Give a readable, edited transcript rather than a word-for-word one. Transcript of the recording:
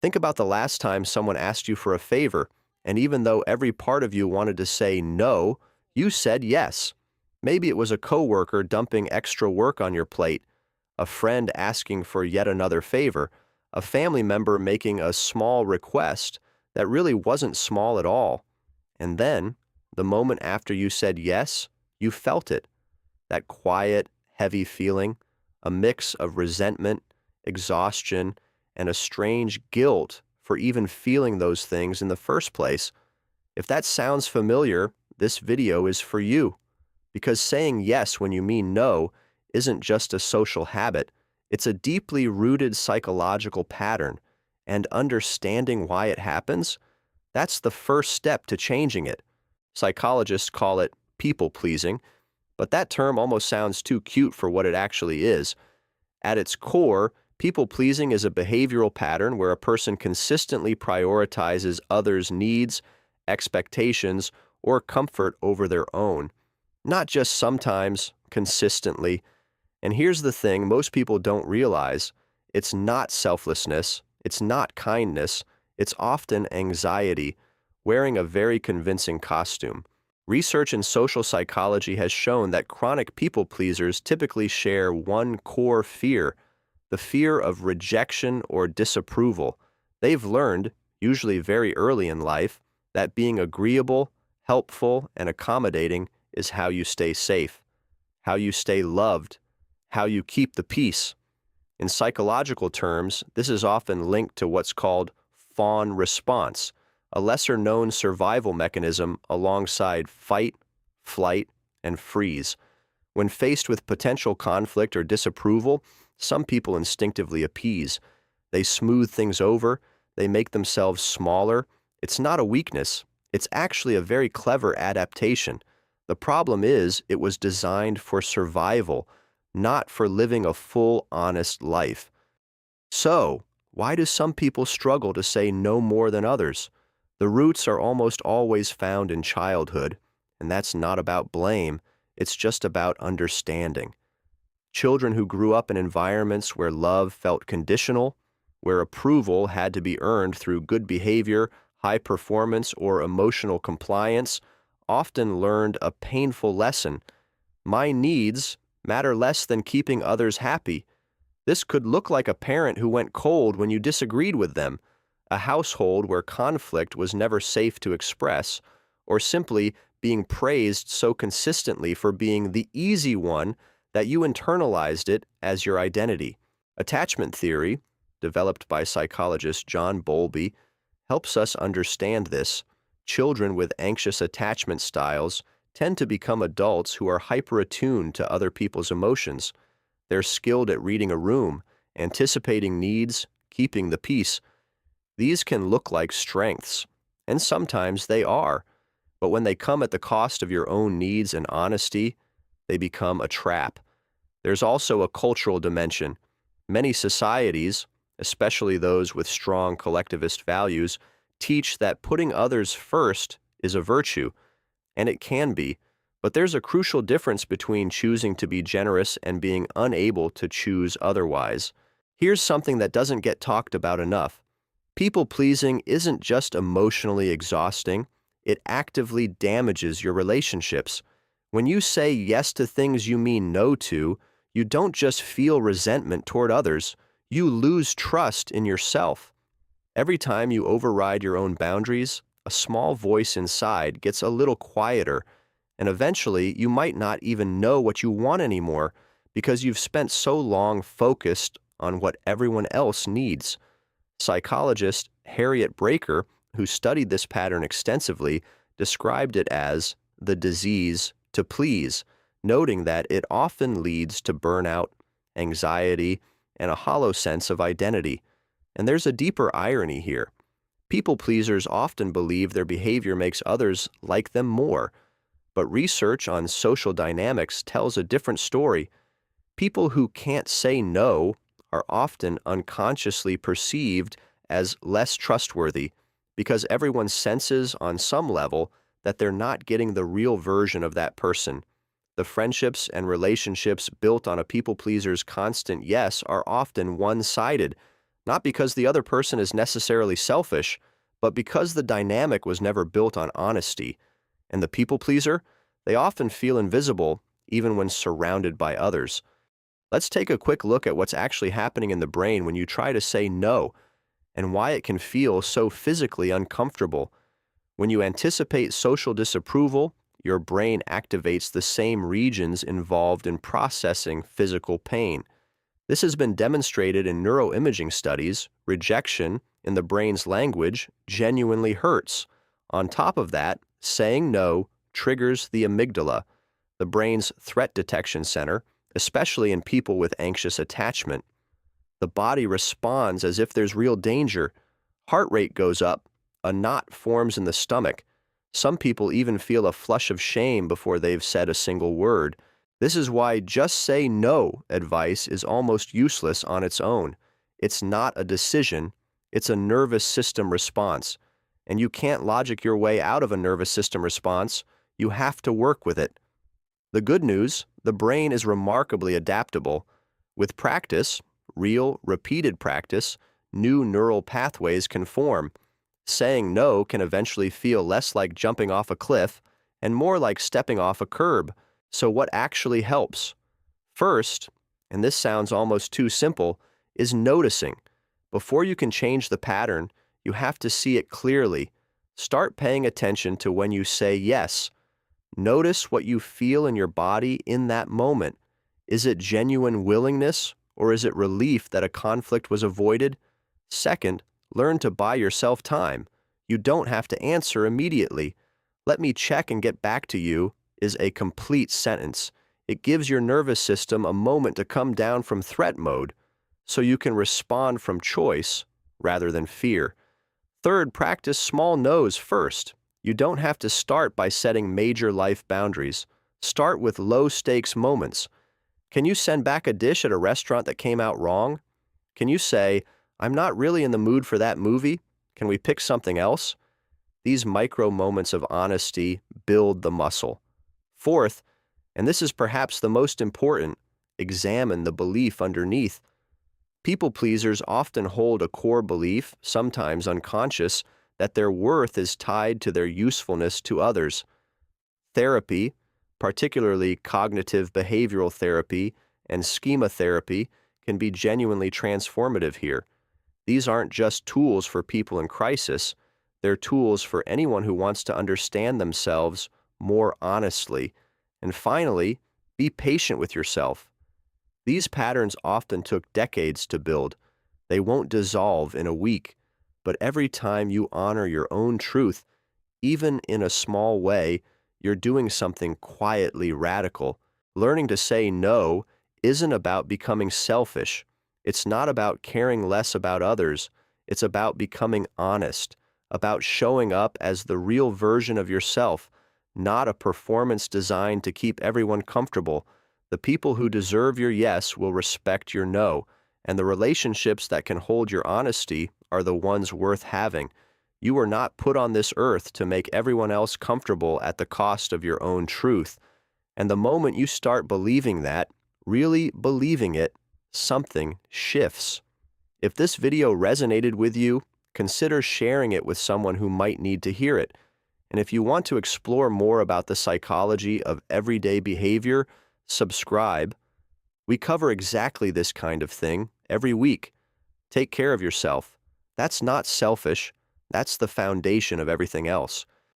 Think about the last time someone asked you for a favor, and even though every part of you wanted to say no, you said yes. Maybe it was a coworker dumping extra work on your plate, a friend asking for yet another favor, a family member making a small request that really wasn't small at all. And then, the moment after you said yes, you felt it, that quiet, heavy feeling, a mix of resentment, exhaustion, and a strange guilt for even feeling those things in the first place. If that sounds familiar, this video is for you. Because saying yes when you mean no isn't just a social habit, it's a deeply rooted psychological pattern, and understanding why it happens, that's the first step to changing it. Psychologists call it people pleasing, but that term almost sounds too cute for what it actually is. At its core, people pleasing is a behavioral pattern where a person consistently prioritizes others' needs, expectations, or comfort over their own. Not just sometimes, consistently. And here's the thing most people don't realize, it's not selflessness, it's not kindness, it's often anxiety, wearing a very convincing costume. Research in social psychology has shown that chronic people pleasers typically share one core fear, the fear of rejection or disapproval. They've learned, usually very early in life, that being agreeable, helpful, and accommodating is how you stay safe, how you stay loved, how you keep the peace. In psychological terms, this is often linked to what's called fawn response, a lesser-known survival mechanism alongside fight, flight, and freeze. When faced with potential conflict or disapproval, some people instinctively appease. They smooth things over, they make themselves smaller. It's not a weakness, it's actually a very clever adaptation. The problem is, it was designed for survival, not for living a full, honest life. So, why do some people struggle to say no more than others? The roots are almost always found in childhood, and that's not about blame, it's just about understanding. Children who grew up in environments where love felt conditional, where approval had to be earned through good behavior, high performance, or emotional compliance, often learned a painful lesson. My needs matter less than keeping others happy. This could look like a parent who went cold when you disagreed with them, a household where conflict was never safe to express, or simply being praised so consistently for being the easy one that you internalized it as your identity. Attachment theory, developed by psychologist John Bowlby, helps us understand this. Children with anxious attachment styles tend to become adults who are hyper-attuned to other people's emotions. They're skilled at reading a room, anticipating needs, keeping the peace. These can look like strengths, and sometimes they are, but when they come at the cost of your own needs and honesty, they become a trap. There's also a cultural dimension. Many societies, especially those with strong collectivist values, teach that putting others first is a virtue, and it can be, but there's a crucial difference between choosing to be generous and being unable to choose otherwise. Here's something that doesn't get talked about enough. People-pleasing isn't just emotionally exhausting, it actively damages your relationships. When you say yes to things you mean no to, you don't just feel resentment toward others, you lose trust in yourself. Every time you override your own boundaries, a small voice inside gets a little quieter, and eventually you might not even know what you want anymore because you've spent so long focused on what everyone else needs. Psychologist Harriet Breaker, who studied this pattern extensively, described it as the disease to please, noting that it often leads to burnout, anxiety, and a hollow sense of identity. And there's a deeper irony here. People pleasers often believe their behavior makes others like them more, but research on social dynamics tells a different story. People who can't say no are often unconsciously perceived as less trustworthy because everyone senses on some level that they're not getting the real version of that person. The friendships and relationships built on a people pleaser's constant yes are often one-sided. Not because the other person is necessarily selfish, but because the dynamic was never built on honesty. And the people pleaser, they often feel invisible even when surrounded by others. Let's take a quick look at what's actually happening in the brain when you try to say no and why it can feel so physically uncomfortable. When you anticipate social disapproval, your brain activates the same regions involved in processing physical pain. This has been demonstrated in neuroimaging studies. Rejection in the brain's language genuinely hurts. On top of that, saying no triggers the amygdala, the brain's threat detection center, especially in people with anxious attachment. The body responds as if there's real danger. Heart rate goes up, a knot forms in the stomach. Some people even feel a flush of shame before they've said a single word. This is why just say no advice is almost useless on its own. It's not a decision, it's a nervous system response. And you can't logic your way out of a nervous system response, you have to work with it. The good news, the brain is remarkably adaptable. With practice, real, repeated practice, new neural pathways can form. Saying no can eventually feel less like jumping off a cliff and more like stepping off a curb. So what actually helps? First, and this sounds almost too simple, is noticing. Before you can change the pattern, you have to see it clearly. Start paying attention to when you say yes. Notice what you feel in your body in that moment. Is it genuine willingness, or is it relief that a conflict was avoided? Second, learn to buy yourself time. You don't have to answer immediately. Let me check and get back to you is a complete sentence. It gives your nervous system a moment to come down from threat mode, so you can respond from choice rather than fear. Third, practice small no's first. You don't have to start by setting major life boundaries. Start with low-stakes moments. Can you send back a dish at a restaurant that came out wrong? Can you say, I'm not really in the mood for that movie? Can we pick something else? These micro moments of honesty build the muscle. Fourth, and this is perhaps the most important, examine the belief underneath. People pleasers often hold a core belief, sometimes unconscious, that their worth is tied to their usefulness to others. Therapy, particularly cognitive behavioral therapy and schema therapy, can be genuinely transformative here. These aren't just tools for people in crisis, they're tools for anyone who wants to understand themselves more honestly. And finally, be patient with yourself. These patterns often took decades to build. They won't dissolve in a week, but every time you honor your own truth, even in a small way, you're doing something quietly radical. Learning to say no isn't about becoming selfish. It's not about caring less about others. It's about becoming honest, about showing up as the real version of yourself, not a performance designed to keep everyone comfortable. The people who deserve your yes will respect your no, and the relationships that can hold your honesty are the ones worth having. You were not put on this earth to make everyone else comfortable at the cost of your own truth. And the moment you start believing that, really believing it, something shifts. If this video resonated with you, consider sharing it with someone who might need to hear it. And if you want to explore more about the psychology of everyday behavior, subscribe. We cover exactly this kind of thing every week. Take care of yourself. That's not selfish. That's the foundation of everything else.